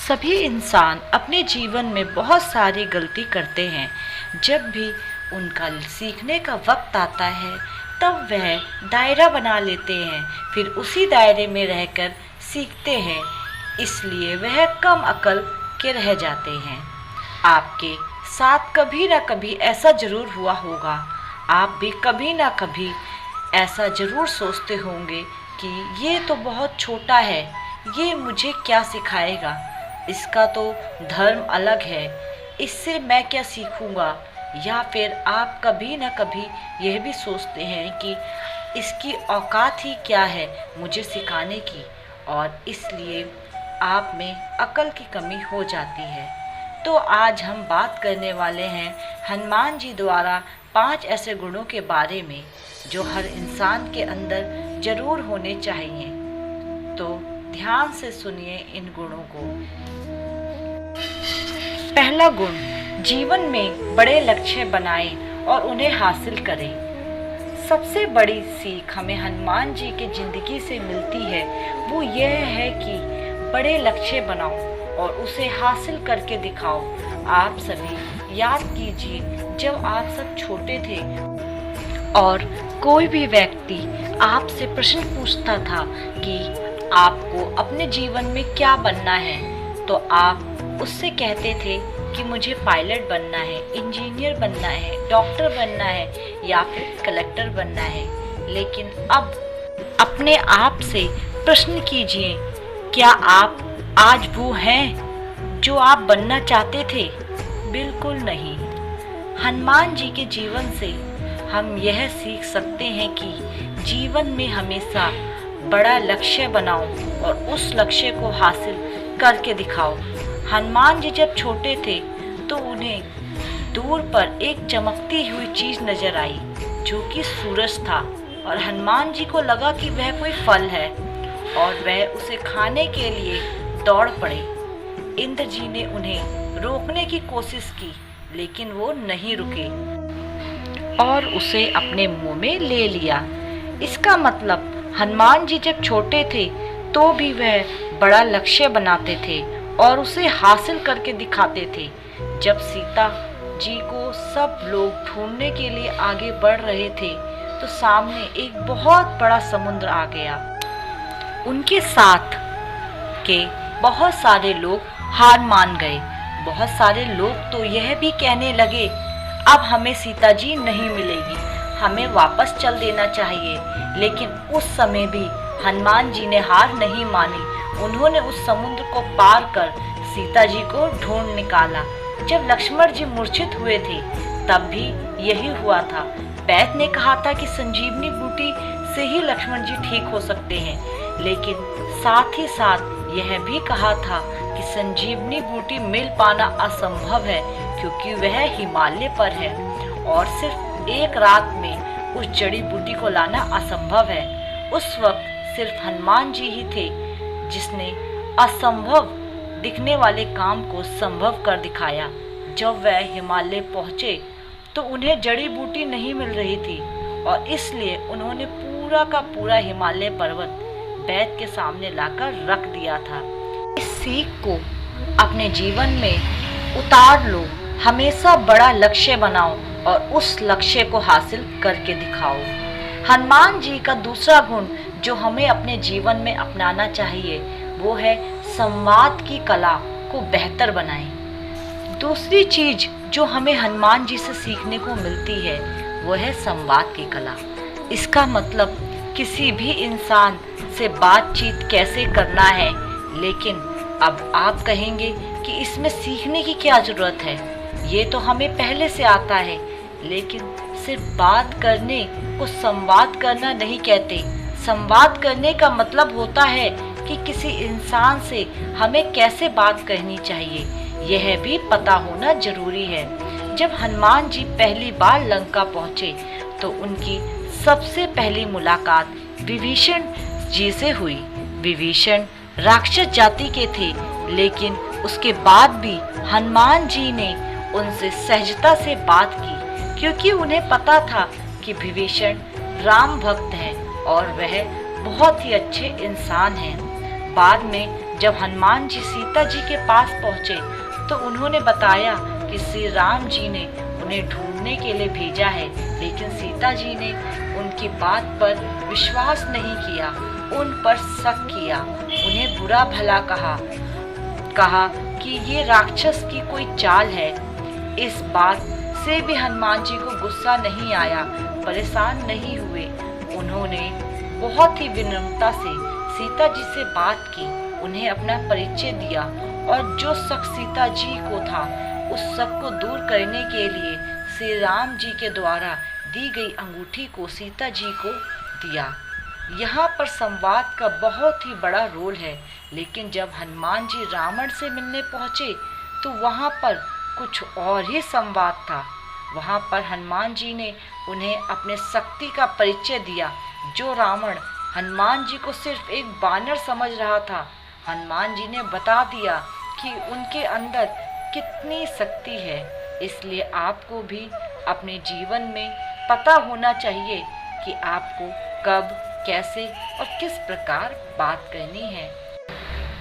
सभी इंसान अपने जीवन में बहुत सारी गलती करते हैं। जब भी उनका सीखने का वक्त आता है तब वह दायरा बना लेते हैं, फिर उसी दायरे में रहकर सीखते हैं, इसलिए वह कम अकल के रह जाते हैं। आपके साथ कभी ना कभी ऐसा ज़रूर हुआ होगा। आप भी कभी ना कभी ऐसा ज़रूर सोचते होंगे कि ये तो बहुत छोटा है, ये मुझे क्या सिखाएगा, इसका तो धर्म अलग है, इससे मैं क्या सीखूंगा। या फिर आप कभी न कभी यह भी सोचते हैं कि इसकी औकात ही क्या है मुझे सिखाने की, और इसलिए आप में अकल की कमी हो जाती है। तो आज हम बात करने वाले हैं हनुमान जी द्वारा 5 ऐसे गुणों के बारे में जो हर इंसान के अंदर ज़रूर होने चाहिए। तो ध्यान से सुनिए इन गुणों को। पहला गुण, जीवन में बड़े लक्ष्य बनाएं और उन्हें हासिल करें। सबसे बड़ी सीख हमें हनुमान जी की ज़िंदगी से मिलती है, वो यह है कि बड़े लक्ष्य बनाओ और उसे हासिल करके दिखाओ। आप सभी याद कीजिए, जब आप सब छोटे थे और कोई भी व्यक्ति आपसे प्रश्न पूछता था कि आपको अपने जीवन में क्या बनना है, तो आप उससे कहते थे कि मुझे पायलट बनना है, इंजीनियर बनना है, डॉक्टर बनना है या फिर कलेक्टर बनना है। लेकिन अब अपने आप से प्रश्न कीजिए, क्या आप आज वो हैं जो आप बनना चाहते थे? बिल्कुल नहीं। हनुमान जी के जीवन से हम यह सीख सकते हैं कि जीवन में हमेशा बड़ा लक्ष्य बनाओ और उस लक्ष्य को हासिल करके दिखाओ। हनुमान जी जब छोटे थे तो उन्हें दूर पर एक चमकती हुई चीज़ नजर आई जो कि सूरज था, और हनुमान जी को लगा कि वह कोई फल है और वह उसे खाने के लिए दौड़ पड़े। इंद्र जी ने उन्हें रोकने की कोशिश की, लेकिन वो नहीं रुके और उसे अपने मुंह में ले लिया। इसका मतलब हनुमान जी जब छोटे थे तो भी वह बड़ा लक्ष्य बनाते थे और उसे हासिल करके दिखाते थे। जब सीता जी को सब लोग ढूंढने के लिए आगे बढ़ रहे थे तो सामने एक बहुत बड़ा समुद्र आ गया। उनके साथ के बहुत सारे लोग हार मान गए। बहुत सारे लोग तो यह भी कहने लगे, अब हमें सीता जी नहीं मिलेगी, हमें वापस चल देना चाहिए। लेकिन उस समय भी हनुमान जी ने हार नहीं मानी। उन्होंने उस समुद्र को पार कर सीता जी को ढूंढ निकाला। जब लक्ष्मण जी मूर्छित हुए थे तब भी यही हुआ था। वैद्य ने कहा था कि संजीवनी बूटी से ही लक्ष्मण जी ठीक हो सकते हैं, लेकिन साथ ही साथ यह भी कहा था कि संजीवनी बूटी मिल पाना असंभव है क्योंकि वह हिमालय पर है और सिर्फ एक रात में उस जड़ी बूटी को लाना असंभव है। उस वक्त सिर्फ हनुमान जी ही थे जिसने असंभव दिखने वाले काम को संभव कर दिखाया। जब वह हिमालय पहुँचे तो उन्हें जड़ी बूटी नहीं मिल रही थी और इसलिए उन्होंने पूरा का पूरा हिमालय पर्वत वैद्य के सामने लाकर रख दिया था। इस सीख को अपने जीवन में उतार लो। हमेशा बड़ा लक्ष्य बनाओ और उस लक्ष्य को हासिल करके दिखाओ। हनुमान जी का दूसरा गुण जो हमें अपने जीवन में अपनाना चाहिए वो है संवाद की कला को बेहतर बनाएं। दूसरी चीज जो हमें हनुमान जी से सीखने को मिलती है वो है संवाद की कला। इसका मतलब किसी भी इंसान से बातचीत कैसे करना है। लेकिन अब आप कहेंगे कि इसमें सीखने की क्या ज़रूरत है, ये तो हमें पहले से आता है। लेकिन सिर्फ बात करने को संवाद करना नहीं कहते। संवाद करने का मतलब होता है कि किसी इंसान से हमें कैसे बात करनी चाहिए, यह भी पता होना जरूरी है। जब हनुमान जी पहली बार लंका पहुँचे तो उनकी सबसे पहली मुलाकात विभीषण जी से हुई। विभीषण राक्षस जाति के थे, लेकिन उसके बाद भी हनुमान जी ने उनसे सहजता से बात की क्योंकि उन्हें पता था कि विभीषण राम भक्त हैं और वह बहुत ही अच्छे इंसान हैं। बाद में जब हनुमान जी सीता जी के पास पहुँचे तो उन्होंने बताया कि श्री राम जी ने उन्हें ढूंढने के लिए भेजा है, लेकिन सीता जी ने उनकी बात पर विश्वास नहीं किया, उन पर शक किया, उन्हें बुरा भला कहा कि ये राक्षस की कोई चाल है। इस बात से भी हनुमान जी को गुस्सा नहीं आया, परेशान नहीं हुए। उन्होंने बहुत ही विनम्रता से सीता जी से बात की, उन्हें अपना परिचय दिया और जो शक सीता जी को था उस शक को दूर करने के लिए श्री राम जी के द्वारा दी गई अंगूठी को सीता जी को दिया। यहाँ पर संवाद का बहुत ही बड़ा रोल है, लेकिन जब हनुमान जी रावण से मिलने पहुँचे तो वहाँ पर कुछ और ही संवाद था। वहाँ पर हनुमान जी ने उन्हें अपने शक्ति का परिचय दिया। जो रावण हनुमान जी को सिर्फ एक बानर समझ रहा था, हनुमान जी ने बता दिया कि उनके अंदर कितनी शक्ति है। इसलिए आपको भी अपने जीवन में पता होना चाहिए कि आपको कब, कैसे और किस प्रकार बात करनी है।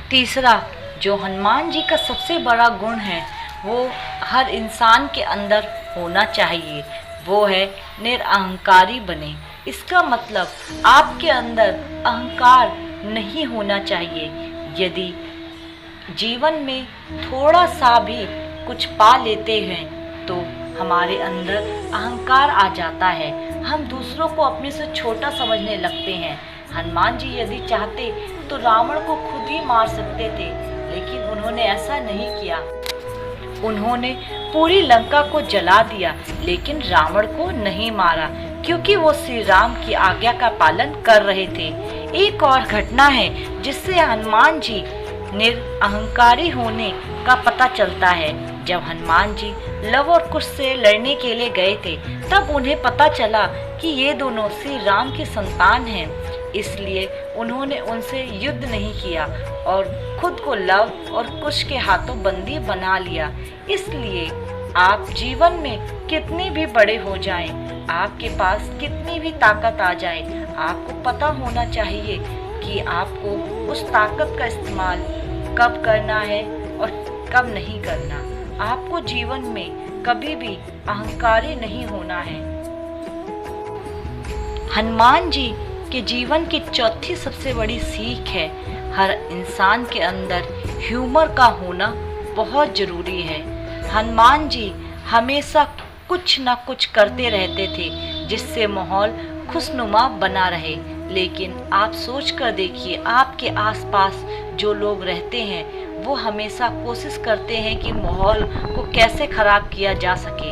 तीसरा, जो हनुमान जी का सबसे बड़ा गुण है वो हर इंसान के अंदर होना चाहिए, वो है निरअहंकारी बने। इसका मतलब आपके अंदर अहंकार नहीं होना चाहिए। यदि जीवन में थोड़ा सा भी कुछ पा लेते हैं तो हमारे अंदर अहंकार आ जाता है, हम दूसरों को अपने से छोटा समझने लगते हैं। हनुमान जी यदि चाहते तो रावण को खुद ही मार सकते थे, लेकिन उन्होंने ऐसा नहीं किया। उन्होंने पूरी लंका को जला दिया, लेकिन रावण को नहीं मारा, क्योंकि वो श्री राम की आज्ञा का पालन कर रहे थे। एक और घटना है जिससे हनुमान जी निरअहंकारी होने का पता चलता है। जब हनुमान जी लव और कुश से लड़ने के लिए गए थे, तब उन्हें पता चला कि ये दोनों श्री राम की संतान हैं। इसलिए उन्होंने उनसे युद्ध नहीं किया और खुद को लव और कुश के हाथों बंदी बना लिया। इसलिए आप जीवन में कितने भी बड़े हो जाएं, आपके पास कितनी भी ताकत आ जाए, आपको पता होना चाहिए कि आपको उस ताकत का इस्तेमाल कब करना है और कब नहीं करना। आपको जीवन में कभी भी अहंकारी नहीं होना है। हनुमान जी के जीवन की चौथी सबसे बड़ी सीख है, हर इंसान के अंदर ह्यूमर का होना बहुत ज़रूरी है। हनुमान जी हमेशा कुछ न कुछ करते रहते थे जिससे माहौल खुशनुमा बना रहे, लेकिन आप सोच कर देखिए, आपके आसपास जो लोग रहते हैं वो हमेशा कोशिश करते हैं कि माहौल को कैसे ख़राब किया जा सके,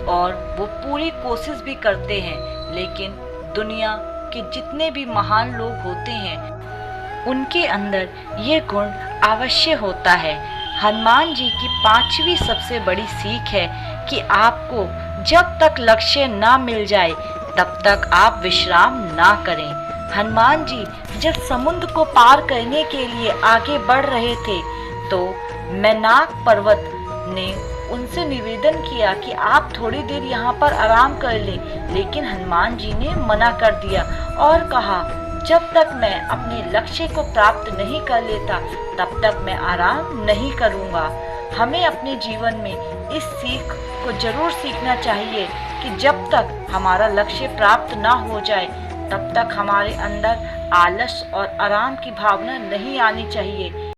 और वो पूरी कोशिश भी करते हैं। लेकिन दुनिया के जितने भी महान लोग होते हैं उनके अंदर ये गुण अवश्य होता है। हनुमान जी की पांचवी सबसे बड़ी सीख है कि आपको जब तक लक्ष्य ना मिल जाए तब तक आप विश्राम ना करें। हनुमान जी जब समुद्र को पार करने के लिए आगे बढ़ रहे थे तो मैनाक पर्वत ने उनसे निवेदन किया कि आप थोड़ी देर यहाँ पर आराम कर लें, लेकिन हनुमान जी ने मना कर दिया और कहा, जब तक मैं अपने लक्ष्य को प्राप्त नहीं कर लेता तब तक मैं आराम नहीं करूँगा। हमें अपने जीवन में इस सीख को जरूर सीखना चाहिए कि जब तक हमारा लक्ष्य प्राप्त ना हो जाए तब तक हमारे अंदर आलस और आराम की भावना नहीं आनी चाहिए।